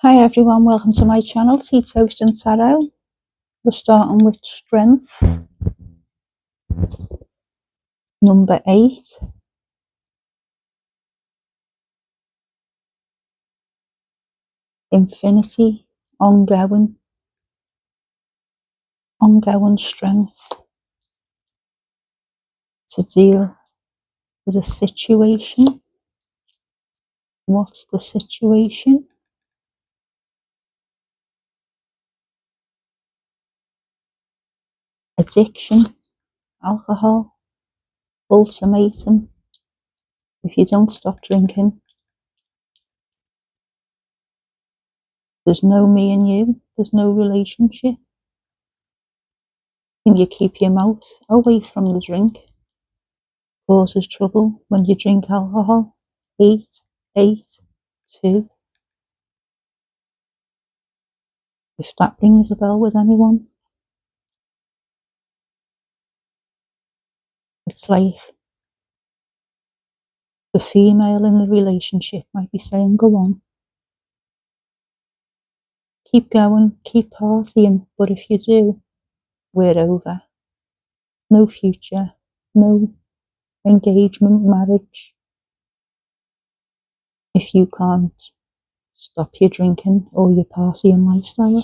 Hi everyone, welcome to my channel, TeaToasTnTaroT. We're starting with strength, number 8. Infinity, ongoing strength to deal with a situation. What's the situation? Addiction, alcohol, ultimatum. If you don't stop drinking, there's no me and you, there's no relationship. Can you keep your mouth away from the drink? Causes trouble when you drink alcohol. 8, 8, 2. If that rings a bell with anyone, it's like the female in the relationship might be saying, go on, keep going, keep partying, but if you do, we're over. No future, no engagement, marriage. If you can't stop your drinking or your partying lifestyle,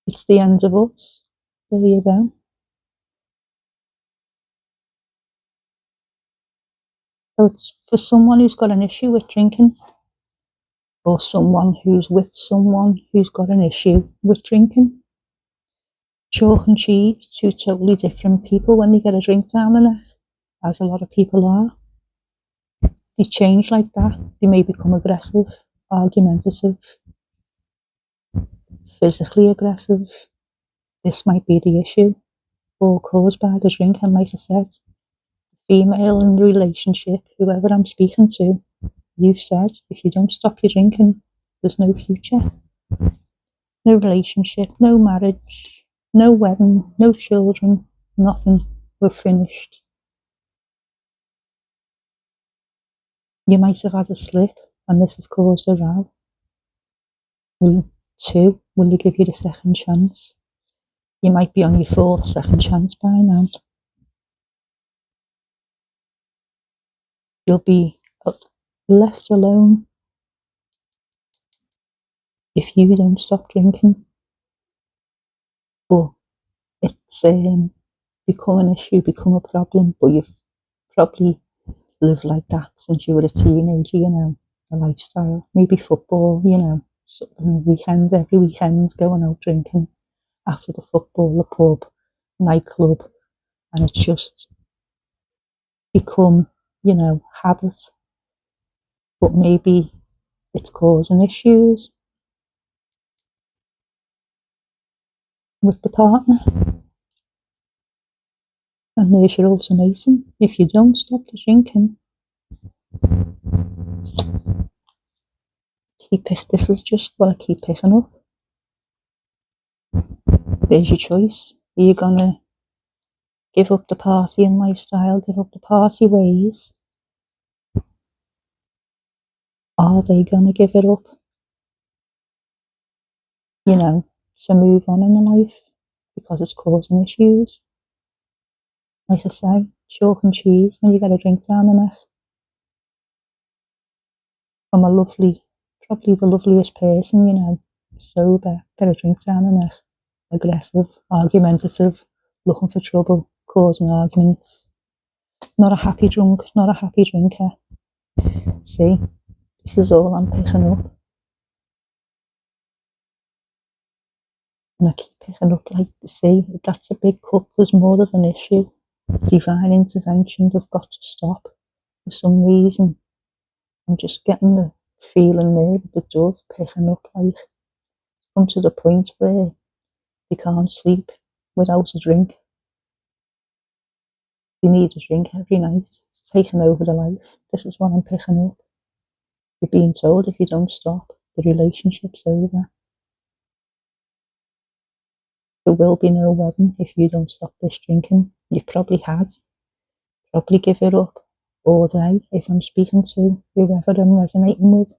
it's the end of us. There you go. So it's for someone who's got an issue with drinking, or someone who's with someone who's got an issue with drinking. Chalk and cheese, two totally different people when they get a drink down the neck, as a lot of people are. They change like that. They may become aggressive, argumentative, physically aggressive. This might be the issue, all caused by the drink. And like I said, female in the relationship, whoever I'm speaking to, you've said, if you don't stop your drinking, there's no future, no relationship, no marriage, no wedding, no children, nothing. We're finished. You might have had a slip and this has caused a row. 2, will they give you the second chance? You might be on your 4th second chance by now. You'll be left alone if you don't stop drinking. But it's become an issue, become a problem, but you've probably lived like that since you were a teenager, you know, a lifestyle. Maybe football, you know, sort of every weekend going out drinking, after the football, the pub, nightclub, and it's just become, you know, habit. But maybe it's causing issues with the partner. And there's your ultimatum. If you don't stop the drinking, this is just what I keep picking up. There's your choice. Are you gonna give up the partying lifestyle, give up the party ways? Are they gonna give it up, you know, to move on in life because it's causing issues? Like I say, chalk and cheese when you get a drink down the neck from a lovely, probably the loveliest person, you know, sober, get a drink down the neck, aggressive, argumentative, looking for trouble, causing arguments. Not a happy drunk, not a happy drinker. See, this is all I'm picking up. And I keep picking up, like, see, that's a big cup, there's more of an issue. Divine intervention, they've got to stop. For some reason, I'm just getting the feeling there with the dove picking up, like, come to the point where they can't sleep without a drink. They need a drink every night. It's taking over their life. This is what I'm picking up. You're being told if you don't stop, the relationship's over. There will be no wedding if you don't stop this drinking. You've probably give it up all day if I'm speaking to whoever I'm resonating with.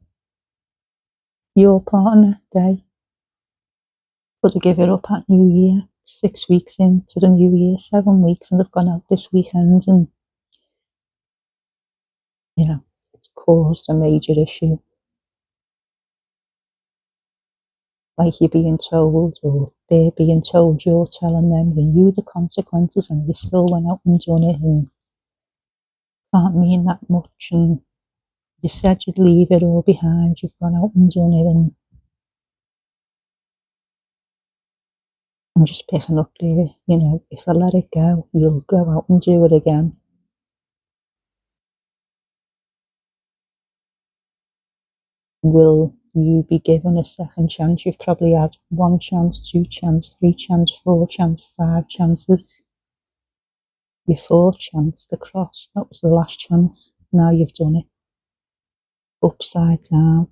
Your partner, they could have given it up at New Year, 6 weeks into the New Year, 7 weeks, and they've gone out this weekend and, it's caused a major issue. Like you're being told, or they're being told, you're telling them, you knew the consequences and you still went out and done it, and can't mean that much, and you said you'd leave it all behind, you've gone out and done it, and I'm just picking up there, if I let it go, you'll go out and do it again. Will you be given a second chance? You've probably had 1 chance, 2 chance, 3 chance, 4 chance, 5 chances. Your 4th chance, the cross, that was the last chance. Now you've done it. Upside down.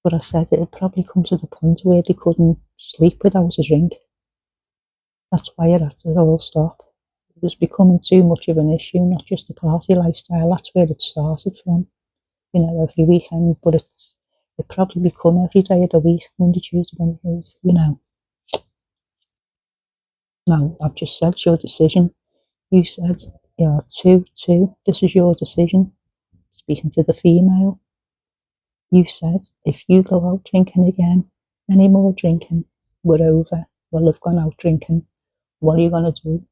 But I said it'd probably come to the point where they couldn't sleep without a drink. That's why it had to all stop. It was becoming too much of an issue, not just the party lifestyle. That's where it started from. Every weekend, but it probably become every day of the week, Monday, Tuesday, Wednesday, No, I've just said it's your decision. You said, two, this is your decision. Speaking to the female, you said, if you go out drinking again, any more drinking, we're over. Well, they've gone out drinking. What are you going to do?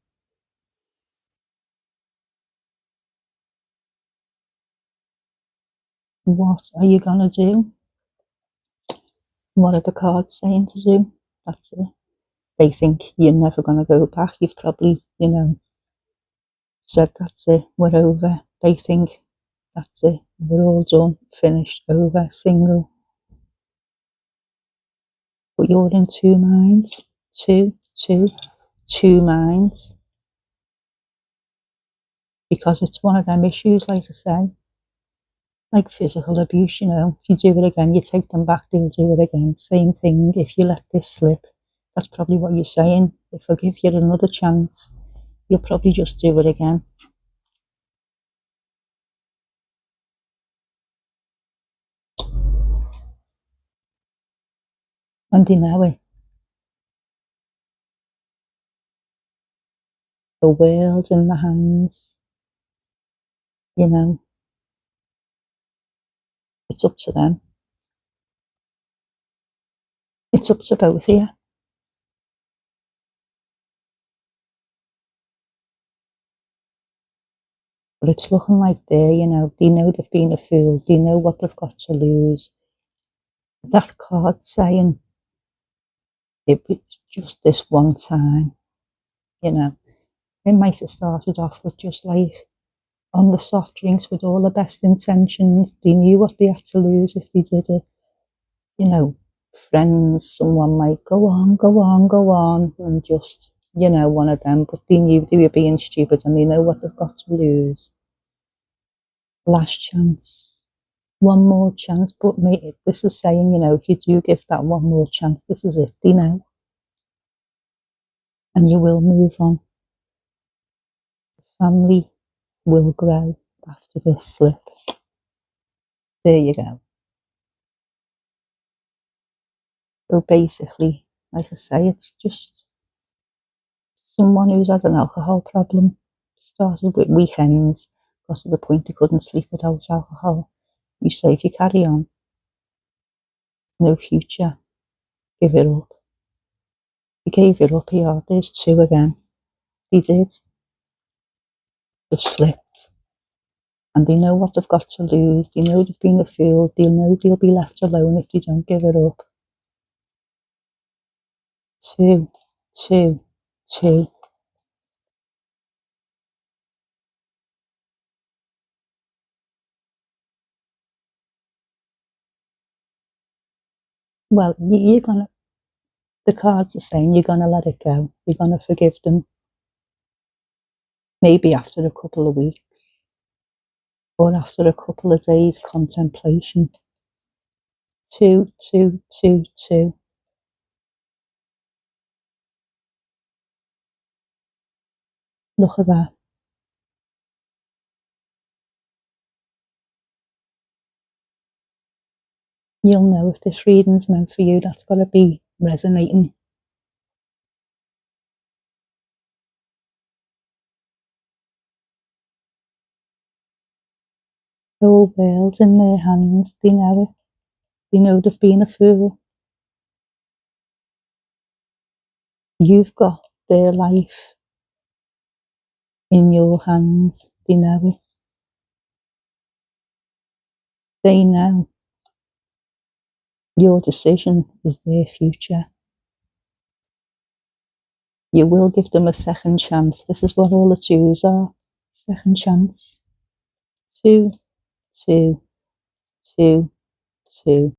What are you going to do? What are the cards saying to do? That's it. They think you're never going to go back. You've probably, said that's it, we're over. They think that's it, we're all done, finished, over, single. But you're in two minds. Two minds. Because it's one of them issues, like I say, like physical abuse, if you do it again, you take them back, they'll do it again. Same thing, if you let this slip, that's probably what you're saying. If I give you another chance, you'll probably just do it again. And they know it. The world's in the hands, it's up to them. It's up to both of you. But it's looking like they know they've been a fool. They know what they've got to lose. That card saying it was just this one time, It might have started off with just like on the soft drinks with all the best intentions. They knew what they had to lose if they did it. Friends, someone might go on, go on, go on, and just, one of them. But they knew they were being stupid and they know what they've got to lose. Last chance. One more chance, but mate, this is saying, if you do give that one more chance, this is it, and you will move on. The family will grow after this slip. There you go. So basically, like I say, it's just someone who's had an alcohol problem. Started with weekends, got to the point they couldn't sleep without alcohol. You say if you carry on, no future, give it up. You gave it up here, there's two again. They did. They slipped. And they know what they've got to lose. They know they've been a fool. They know they'll be left alone if they don't give it up. Two, two, two. Well, you're gonna. The cards are saying you're gonna let it go. You're gonna forgive them. Maybe after a couple of weeks, or after a couple of days contemplation. Two, two, two, two. Look at that. You'll know if this reading's meant for you. That's got to be resonating. The whole world's in their hands. They know it. They know they've been a fool. You've got their life in your hands. They know it. They know your decision is their future. You will give them a second chance. This is what all the twos are. Second chance. Two, two, two, two.